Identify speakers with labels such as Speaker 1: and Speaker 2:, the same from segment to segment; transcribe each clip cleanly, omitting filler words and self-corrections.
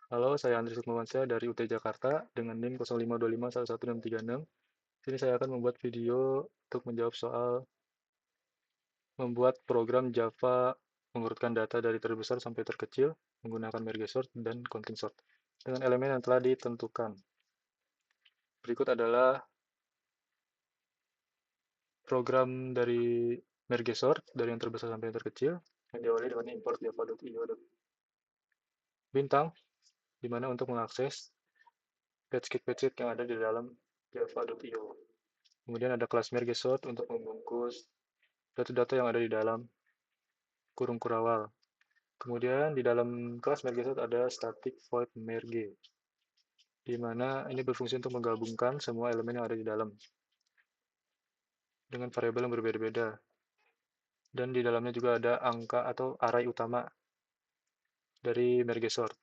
Speaker 1: Halo, saya Andri Sukmawansyah dari UT Jakarta dengan NIM 0525111636. Sini saya akan membuat video untuk menjawab soal membuat program Java mengurutkan data dari terbesar sampai terkecil menggunakan merge sort dan content sort dengan elemen yang telah ditentukan. Berikut adalah program dari merge sort dari yang terbesar sampai yang terkecil yang diawali dengan import java.io bintang, di mana untuk mengakses page yang ada di dalam java.io. Kemudian ada kelas merge sort untuk membungkus data-data yang ada di dalam kurung kurawal. Kemudian di dalam kelas merge sort ada static void merge, di mana ini berfungsi untuk menggabungkan semua elemen yang ada di dalam dengan variabel yang berbeda-beda. Dan di dalamnya juga ada angka atau array utama dari merge sort.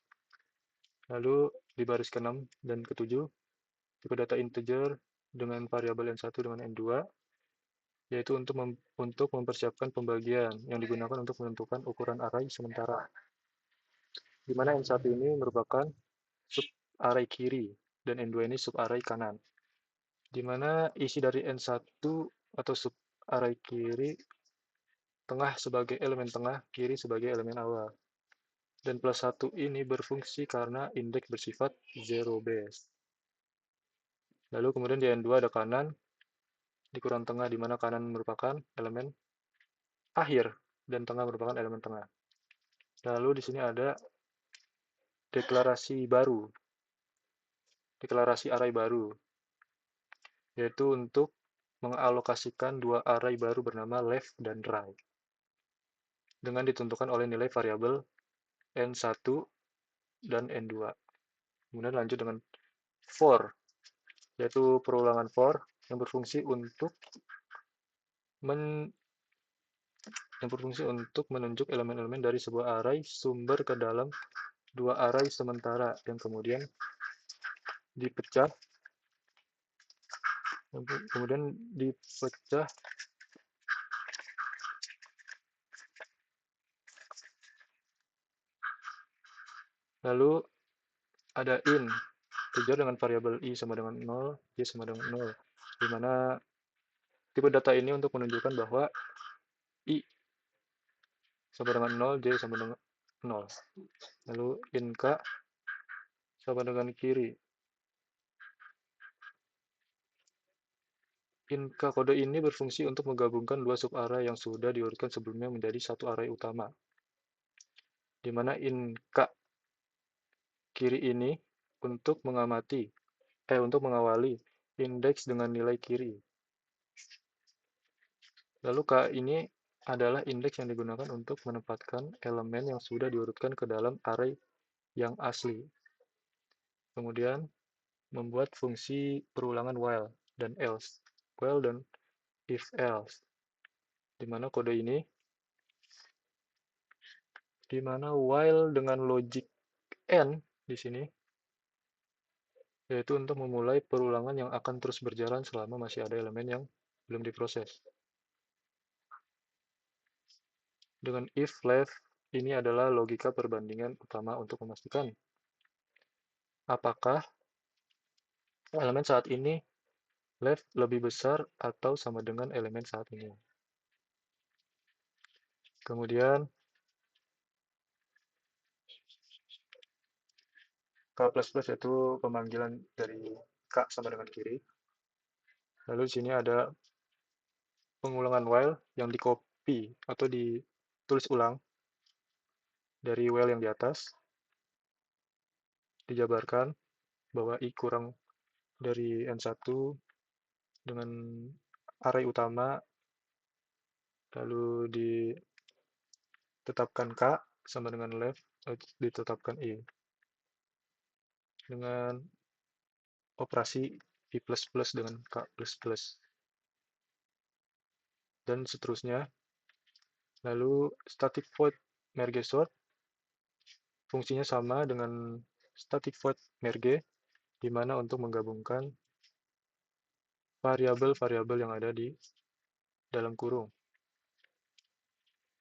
Speaker 1: Lalu di baris ke-6 dan ke-7, tipe data integer dengan variabel N1 dengan N2, yaitu untuk mempersiapkan pembagian yang digunakan untuk menentukan ukuran array sementara, di mana N1 ini merupakan sub array kiri dan N2 ini sub array kanan, di mana isi dari N1 atau sub array kiri tengah sebagai elemen tengah, kiri sebagai elemen awal. Dan plus 1 ini berfungsi karena indeks bersifat zero base. Lalu kemudian di N2 ada kanan, di kurang tengah di mana kanan merupakan elemen akhir dan tengah merupakan elemen tengah. Lalu di sini ada deklarasi baru, deklarasi array baru, yaitu untuk mengalokasikan dua array baru bernama left dan right, dengan ditentukan oleh nilai variabel N1 dan N2. Kemudian lanjut dengan for, yaitu perulangan for yang berfungsi untuk men yang berfungsi untuk menunjuk elemen-elemen dari sebuah array sumber ke dalam dua array sementara yang kemudian dipecah kemudian dipecah lalu ada in tujuan dengan variabel i sama dengan 0, y sama dengan 0, di mana tipe data ini untuk menunjukkan bahwa i sama dengan 0, j sama dengan 0. Lalu in k sama dengan kiri. In k kode ini berfungsi untuk menggabungkan dua sub-array yang sudah diurutkan sebelumnya menjadi satu array utama, di mana in k kiri ini untuk untuk mengawali indeks dengan nilai kiri. Lalu K ini adalah indeks yang digunakan untuk menempatkan elemen yang sudah diurutkan ke dalam array yang asli. Kemudian membuat fungsi perulangan while dan else. While dan if else. Di mana kode ini, di mana while dengan logic n di sini, yaitu untuk memulai perulangan yang akan terus berjalan selama masih ada elemen yang belum diproses. Dengan if left, ini adalah logika perbandingan utama untuk memastikan apakah elemen saat ini left lebih besar atau sama dengan elemen saat ini. Kemudian K++ yaitu pemanggilan dari K sama dengan kiri. Lalu di sini ada pengulangan while yang di-copy atau ditulis ulang dari while yang di atas. Dijabarkan bahwa I kurang dari N1 dengan array utama, lalu ditetapkan K sama dengan left, ditetapkan I. Dengan operasi I++ dengan K++. Dan seterusnya. Lalu static void merge sort fungsinya sama dengan static void merge, di mana untuk menggabungkan variabel-variabel yang ada di dalam kurung,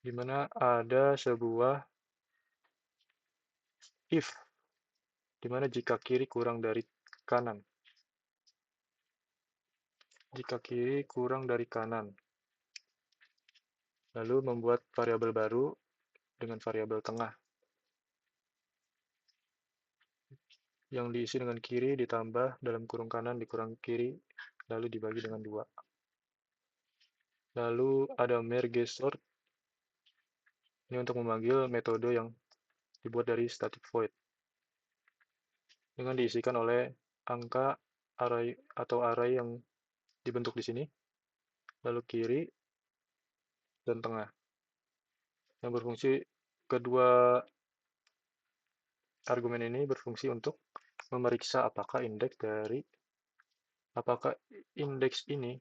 Speaker 1: di mana ada sebuah if di mana jika kiri kurang dari kanan. Jika kiri kurang dari kanan. Lalu membuat variabel baru dengan variabel tengah yang diisi dengan kiri ditambah dalam kurung kanan dikurang kiri, lalu dibagi dengan 2. Lalu ada merge sort, ini untuk memanggil metode yang dibuat dari static void, dengan diisikan oleh angka array atau array yang dibentuk di sini, lalu kiri dan tengah. Yang berfungsi, kedua argumen ini berfungsi untuk memeriksa apakah indeks ini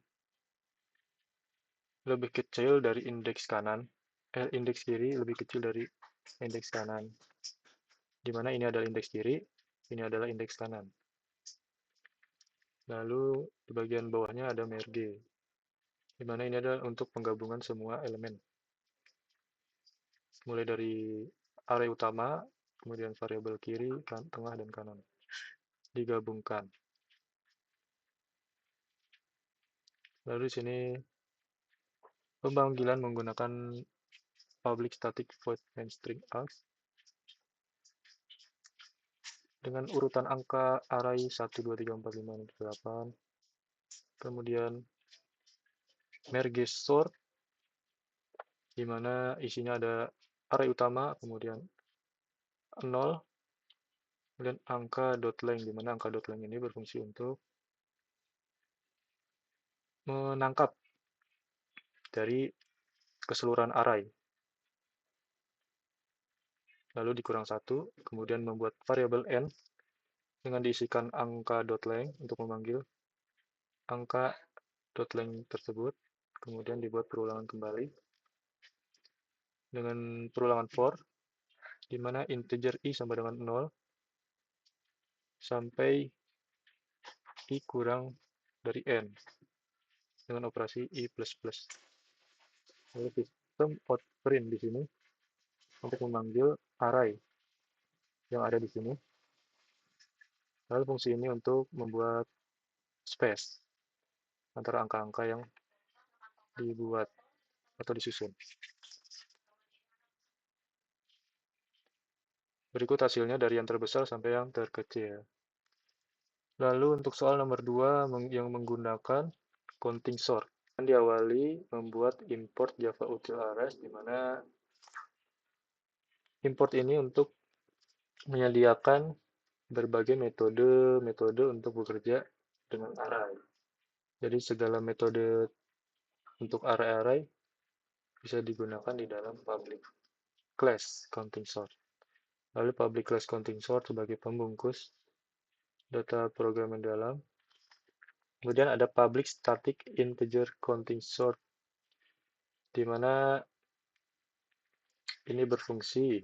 Speaker 1: lebih kecil dari indeks kanan, indeks kiri lebih kecil dari indeks kanan, di mana ini adalah indeks kiri, ini adalah indeks kanan. Lalu di bagian bawahnya ada merge, di mana ini adalah untuk penggabungan semua elemen, mulai dari array utama, kemudian variabel kiri, tengah, dan kanan digabungkan. Lalu di sini pemanggilan menggunakan public static void main string args dengan urutan angka array 1, 2, 3, 4, 5, 6, 8. Kemudian merge sort, di mana isinya ada array utama, kemudian 0, kemudian angka dot length, di mana angka dot length ini berfungsi untuk menangkap dari keseluruhan array. Lalu dikurang 1, kemudian membuat variabel n dengan diisikan angka dot length untuk memanggil angka dot length tersebut, kemudian dibuat perulangan kembali dengan perulangan for, di mana integer i sama dengan 0 sampai i kurang dari n dengan operasi i plus plus. Lalu sistem outprint di sini untuk memanggil array yang ada di sini. Lalu fungsi ini untuk membuat space antara angka-angka yang dibuat atau disusun. Berikut hasilnya dari yang terbesar sampai yang terkecil. Lalu untuk soal nomor 2 yang menggunakan counting sort. Diawali membuat import Java util arrays, di mana import ini untuk menyediakan berbagai metode untuk bekerja dengan array. Jadi segala metode untuk array-array bisa digunakan di dalam public class counting sort. Lalu public class counting sort sebagai pembungkus data program yang dalam. Kemudian ada public static integer counting sort, di mana ini berfungsi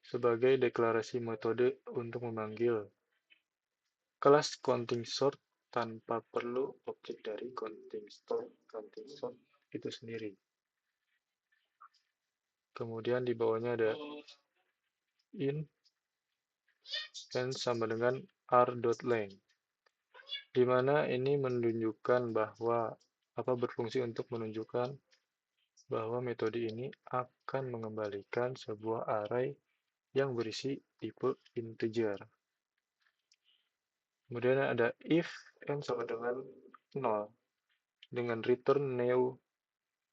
Speaker 1: sebagai deklarasi metode untuk memanggil kelas counting sort tanpa perlu objek dari counting sort itu sendiri. Kemudian di bawahnya ada in dan sama dengan r.length, di mana ini menunjukkan bahwa berfungsi untuk menunjukkan bahwa metode ini akan mengembalikan sebuah array yang berisi tipe integer. Kemudian ada if n sama dengan 0 dengan return new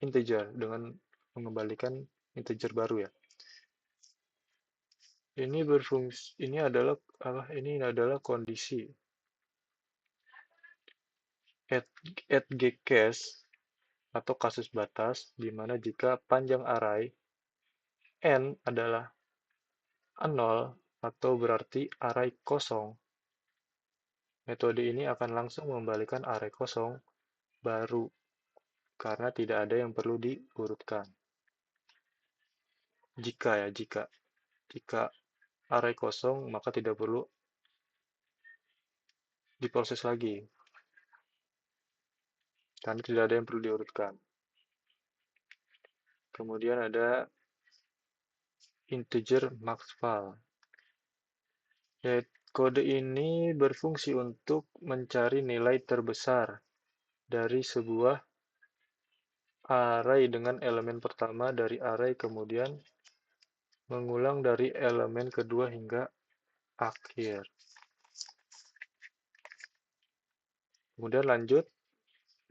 Speaker 1: integer, dengan mengembalikan integer baru ya. Ini adalah kondisi at case atau kasus batas, di mana jika panjang array n adalah 0 atau berarti array kosong, metode ini akan langsung mengembalikan array kosong baru karena tidak ada yang perlu diurutkan. Jika array kosong, maka tidak perlu diproses lagi karena tidak ada yang perlu diurutkan. Kemudian ada integer max val, Ya, kode ini berfungsi untuk mencari nilai terbesar dari sebuah array dengan elemen pertama dari array, kemudian mengulang dari elemen kedua hingga akhir. Kemudian lanjut,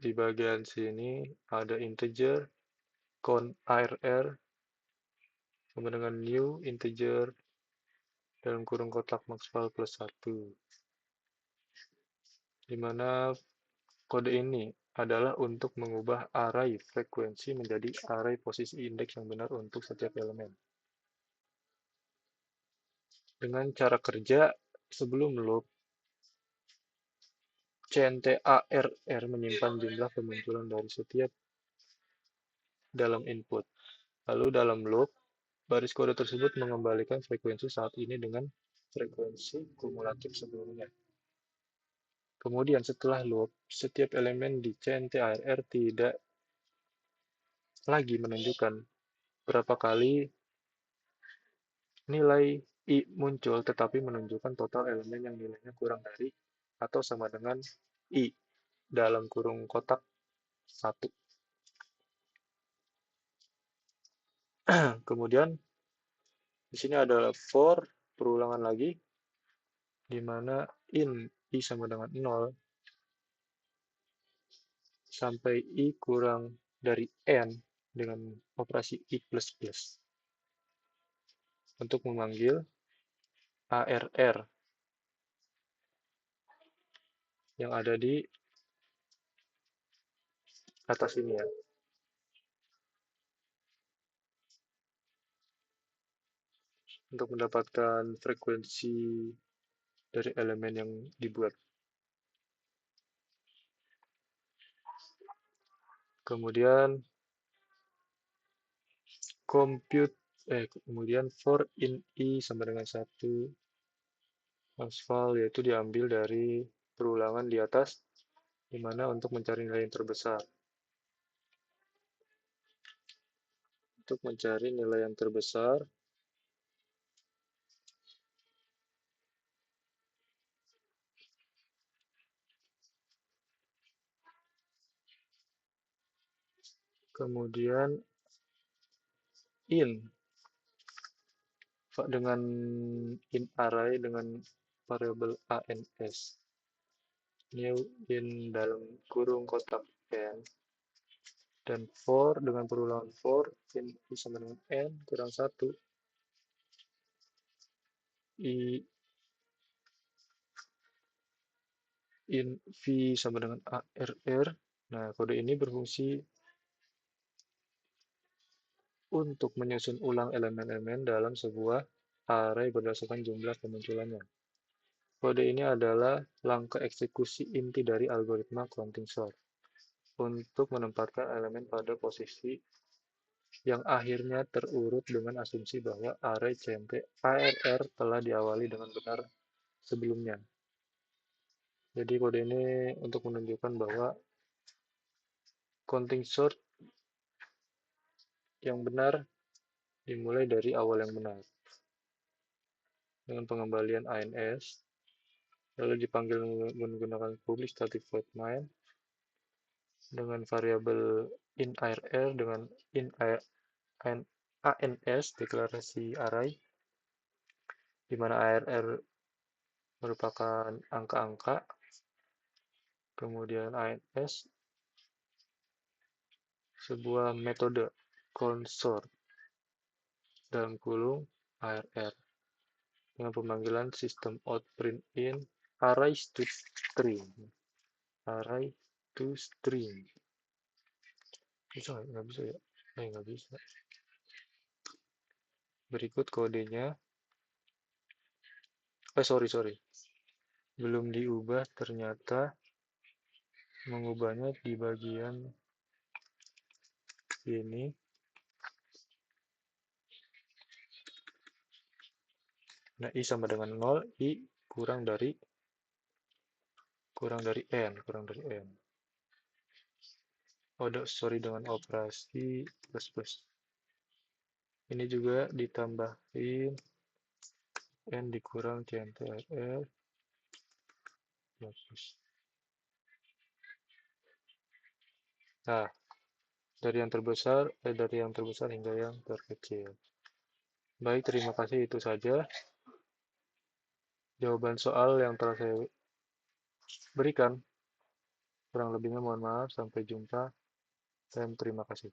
Speaker 1: di bagian sini ada integer, count arr, sama dengan new integer, dalam kurung kotak maximal plus 1. Di mana kode ini adalah untuk mengubah array frekuensi menjadi array posisi indeks yang benar untuk setiap elemen. Dengan cara kerja sebelum loop, centarr menyimpan jumlah kemunculan dari setiap dalam input. Lalu dalam loop, baris kode tersebut mengembalikan frekuensi saat ini dengan frekuensi kumulatif sebelumnya. Kemudian setelah loop, setiap elemen di centarr tidak lagi menunjukkan berapa kali nilai I muncul, tetapi menunjukkan total elemen yang nilainya kurang dari atau sama dengan I dalam kurung kotak 1. Kemudian di sini adalah for perulangan lagi, di mana in I sama dengan 0 sampai I kurang dari N dengan operasi I plus plus untuk memanggil ARR yang ada di atas ini ya, untuk mendapatkan frekuensi dari elemen yang dibuat. Kemudian kemudian for in I sama dengan 1 asfal, yaitu diambil dari perulangan di atas, di mana untuk mencari nilai yang terbesar. Untuk mencari nilai yang terbesar, kemudian in dengan in array dengan variabel ans, new in dalam kurung kotak n, dan for dengan perulangan for in I sama dengan n kurang 1 I in v sama dengan arr. Nah, kode ini berfungsi untuk menyusun ulang elemen-elemen dalam sebuah array berdasarkan jumlah kemunculannya. Kode ini adalah langkah eksekusi inti dari algoritma counting sort untuk menempatkan elemen pada posisi yang akhirnya terurut dengan asumsi bahwa array CMP-ARR telah diawali dengan benar sebelumnya. Jadi kode ini untuk menunjukkan bahwa counting sort yang benar dimulai dari awal yang benar. Dengan pengembalian ANS, lalu dipanggil menggunakan public static void main dengan variabel inarr dengan ans deklarasi array, di mana arr merupakan angka-angka, kemudian ans sebuah metode consort dalam kurung arr dengan pemanggilan sistem out print in array to string. Array to string. Bisa nggak bisa ya? Nggak bisa. Berikut kodenya. Sorry. Belum diubah, ternyata mengubahnya di bagian ini. Nah, I sama dengan 0, I kurang dari N. Sorry, dengan operasi plus plus. Ini juga ditambahin N dikurang CNTRL dihapus. Nah, dari yang terbesar hingga yang terkecil. Baik, terima kasih, itu saja jawaban soal yang telah saya berikan. Kurang lebihnya mohon maaf, sampai jumpa dan terima kasih.